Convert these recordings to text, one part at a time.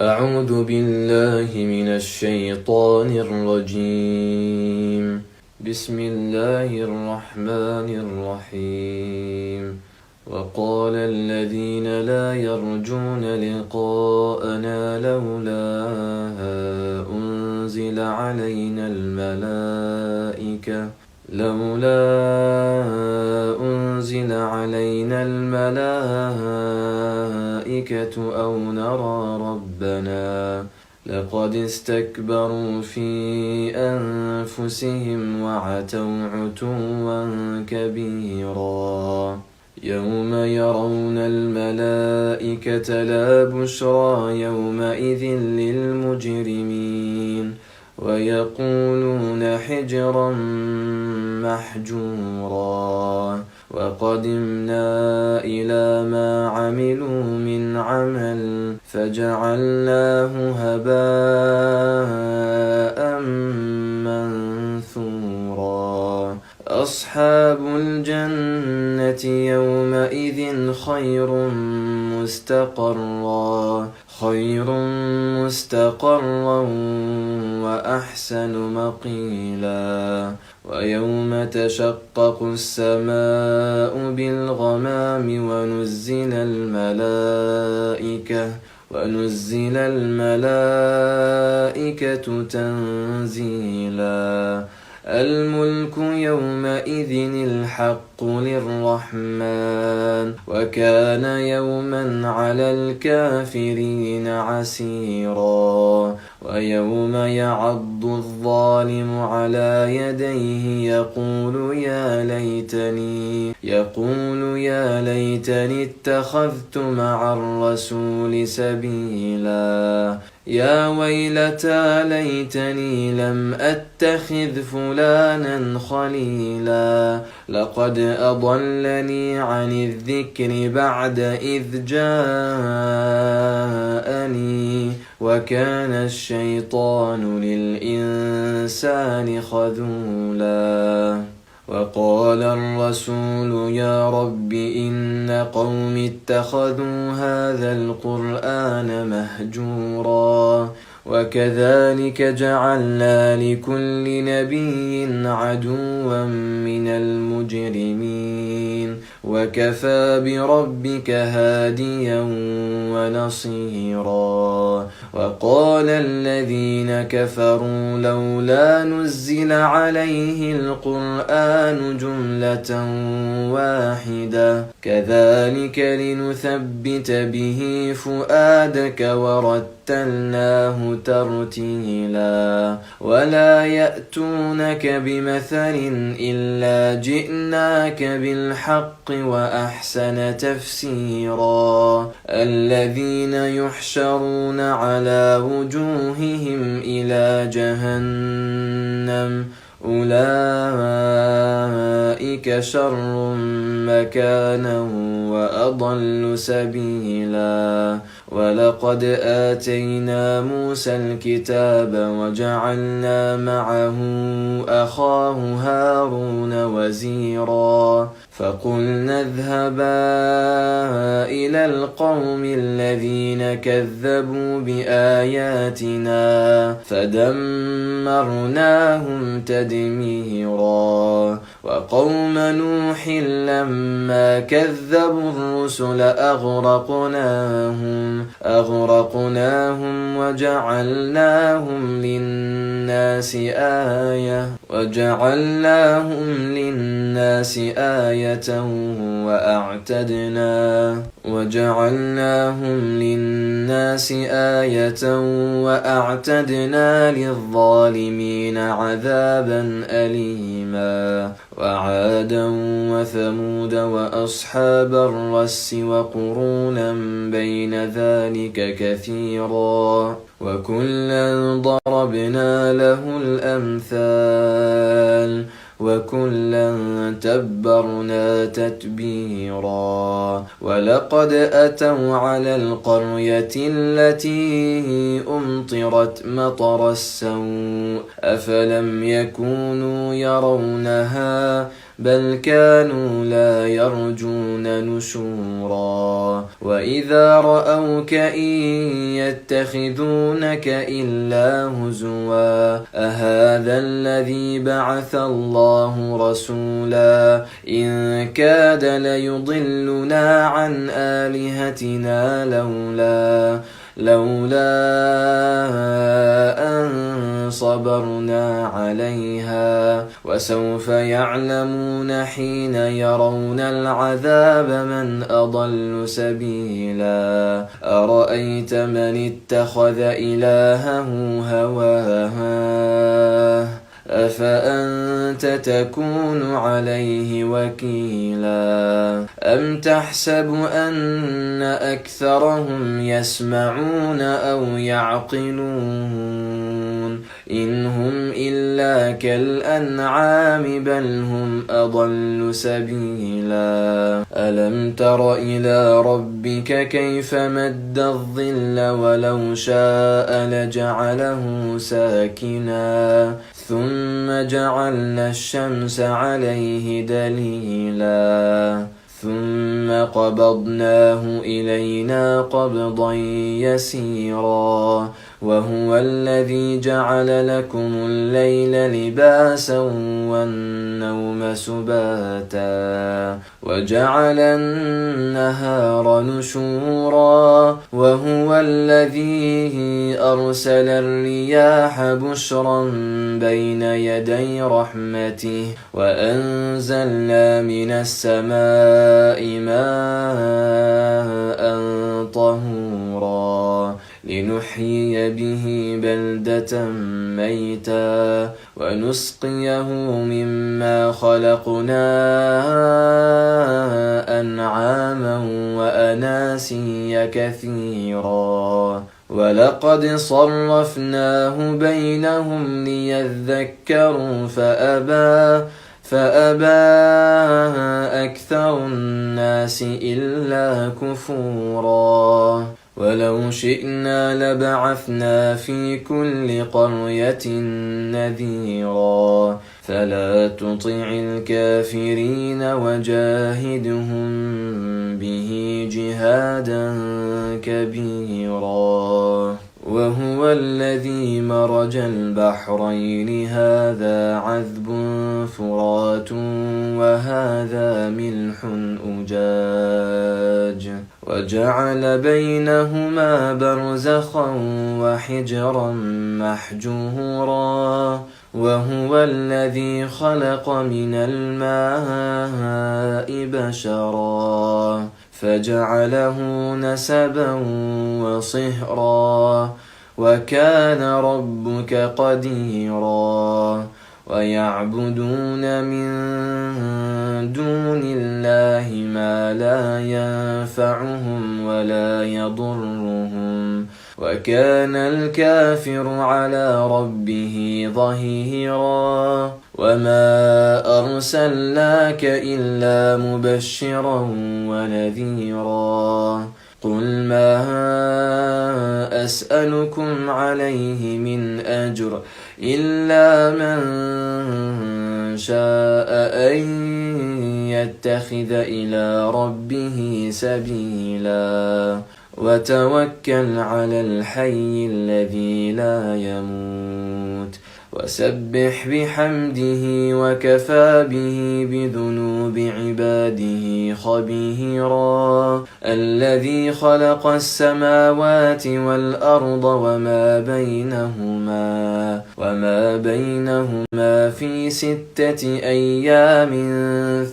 أعوذ بالله من الشيطان الرجيم. بسم الله الرحمن الرحيم. وقال الذين لا يرجون لقاءنا لولا أنزل علينا الملائكة أو نرى ربنا لقد استكبروا في أنفسهم وعتوا عتوا كبيرا. يوم يرون الملائكة لا بشرى يومئذ للمجرمين ويقولون حجرا محجورا. وقدمنا إلى ما عملوا من عمل فجعلناه هباء منثورا. أصحاب الجنة يومئذ خير مستقرا وأحسن مقيلا. ويوم تشقق السماء بالغمام ونزل الملائكة تنزيلا. الملك يومئذ الحق للرحمن وكان يوما على الكافرين عسيرا. ويوم يعض الظالم على يديه يقول يا ليتني اتخذت مع الرسول سبيلا. يا ويلتى ليتني لم أتخذ فلانا خليلا لقد أضلني عن الذكر بعد إذ جاءني وكان الشيطان للإنسان خذولا. وقال الرسول يا رب إن قوم اتخذوا هذا القرآن مهجورا. وكذلك جعلنا لكل نبي عدوا من المجرمين وكفى بربك هاديا ونصيرا. وقال الذين كفروا لولا نزل عليه القرآن جملة واحدة كذلك لنثبت به فؤادك ورتلناه ترتيلا. ولا يأتونك بمثل إلا جئناك بالحق وأحسن تفسيرا. الذين يحشرون على وجوههم إلى جهنم أولئك شر مكانا وأضل سبيلا. ولقد آتينا موسى الكتاب وجعلنا معه أخاه هارون وزيرا. فقلنا اذهبا إلى القوم الذين كذبوا بآياتنا فدمرناهم تدميرا. وقوم نوح لما كذبوا الرسل أغرقناهم وجعلناهم للناس آية وأعتدنا للظالمين عذابا أليما. وعادا وثمود وأصحاب الرس وقرونا بين ذلك كثيرا وكلا ضربنا له الأمثال وكلا تبرنا تتبيرا. ولقد أتوا على القرية التي أمطرت مطر السوء أفلم يكونوا يرونها بل كانوا لا يرجون نشورا وإذا رأوك إن يتخذونك إلا هزوا أهذا الذي بعث الله رسولا إن كاد ليضلنا عن آلهتنا لولا أن صبرنا عليها وسوف يعلمون حين يرون العذاب من أضل سبيلا أرأيت من اتخذ إلهه هواه أفأنت تكون عليه وكيلا أم تحسب أن أكثرهم يسمعون أو يعقلون إن هم إلا كالأنعام بل هم أضل سبيلا ألم تر إلى ربك كيف مد الظل ولو شاء لجعله ساكنا ثم جعلنا الشمس عليه دليلا ثم قبضناه إلينا قبضا يسيرا وهو الذي جعل لكم الليل لباسا والنوم سباتا وجعل النهار نشورا وهو الذي أرسل الرياح بشرا بين يدي رحمته وأنزلنا من السماء ماء طهورا لنحيي به بلدة ميتا ونسقيه مما خلقنا أنعاما وأناسيا كثيرا ولقد صرفناه بينهم ليذكروا فأبى أكثر الناس إلا كفورا ولو شئنا لبعثنا في كل قرية نذيرا فلا تطع الكافرين وجاهدهم به جهادا كبيرا وهو الذي مرج البحرين هذا عذب فرات وهذا ملح أجاج وجعل بينهما برزخا وحجرا محجورا وهو الذي خلق من الماء بشرا فجعله نسبا وصهرا وكان ربك قديرا ويعبدون من دون الله ما لا ينفعهم ولا يضرهم وكان الكافر على ربه ظهيرا وما أرسلناك إلا مبشرا ونذيرا قل ما أسألكم عليه من أجر إلا من شاء أن يتخذ إلى ربه سبيلا وتوكل على الحي الذي لا يموت وسبح بحمده وكفى به بذنوب عباده خبيرا الذي خلق السماوات والأرض وما بينهما في 6 أيام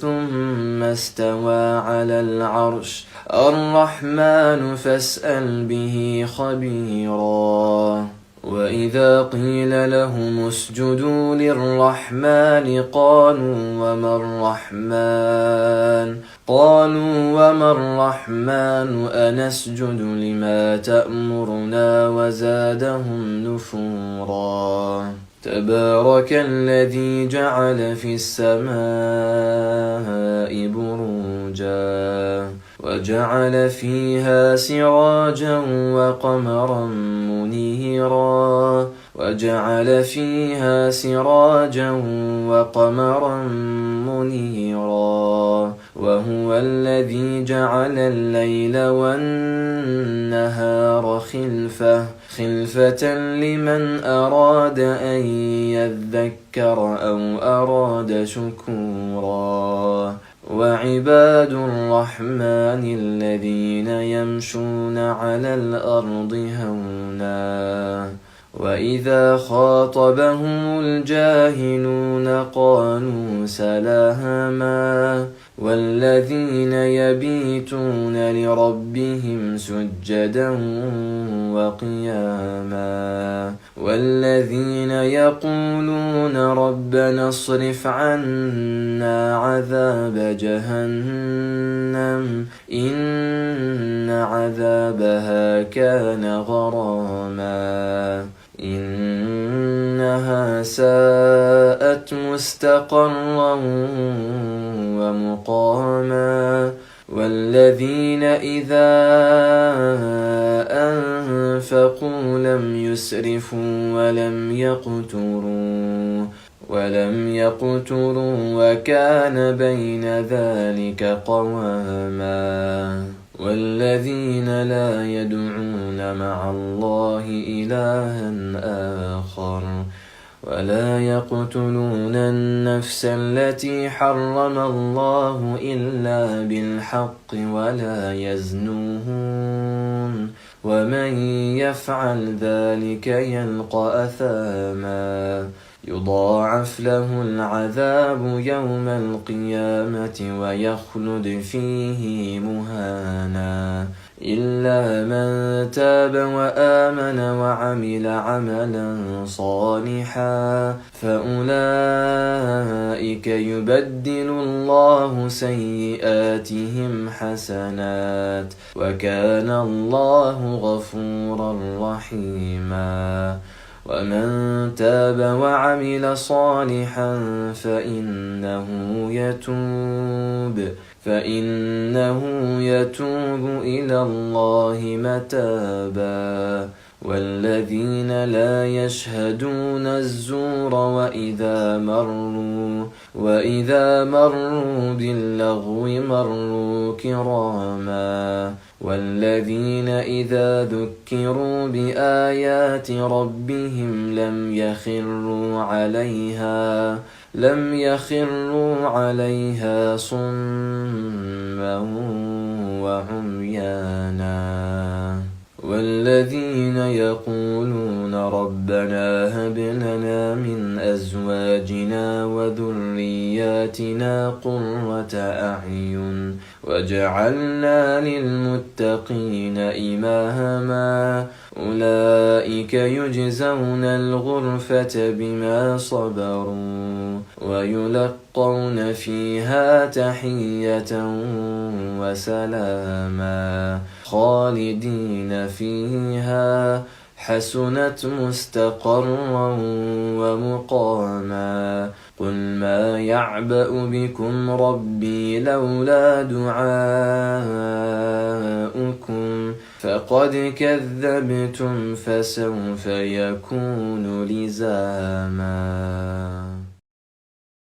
ثم استوى على العرش الرحمن فاسأل به خبيرا وإذا قيل لهم اسجدوا للرحمن قالوا وما الرحمن أنسجد لما تأمرنا وزادهم نفورا تبارك الذي جعل في السماء بروجا وجعل فيها سراجا وقمرا منيرا وجعل فيها سراجا وقمرا منيرا وهو الذي جعل الليل والنهار خلفة لمن أراد أن يذكر أو أراد شكورا وعباد الرحمن الذين يمشون على الأرض هونا وإذا خاطبهم الجاهلون قالوا سلاما والذين يبيتون لربهم سجدا وقياما والذين يقولون ربنا اصرف عنا عذاب جهنم إن عذابها كان غراما إنها ساءت مستقرا ومقاما والذين إذا أنفقوا لم يسرفوا ولم يقتروا وكان بين ذلك قواما والذين لا يدعون مع الله إلها آخر ولا يقتلون النفس التي حرم الله إلا بالحق ولا يزنون ومن يفعل ذلك يلقى أثاما يضاعف له العذاب يوم القيامة ويخلد فيه مهانا إلا من تاب وآمن وعمل عملا صالحا فأولئك يبدل الله سيئاتهم حسنات وكان الله غفورا رحيما ومن تاب وعمل صالحا فإنه يتوب إلى الله متابا والذين لا يشهدون الزور وإذا مروا باللغو مروا كراما والذين إذا ذكروا بآيات ربهم لم يخروا عليها صما وعميانا والذين يقولون ربنا هب لنا من أزواجنا وذرياتنا قرة أعين وجعلنا للمتقين إماما أولئك يجزون الغرفة بما صبروا ويلقون فيها تحية وسلاما خالدين فيها حسنت مستقرا ومقاما قل ما يعبأ بكم ربي لولا دعاؤكم فقد كذبتم فسوف يكون لزاما.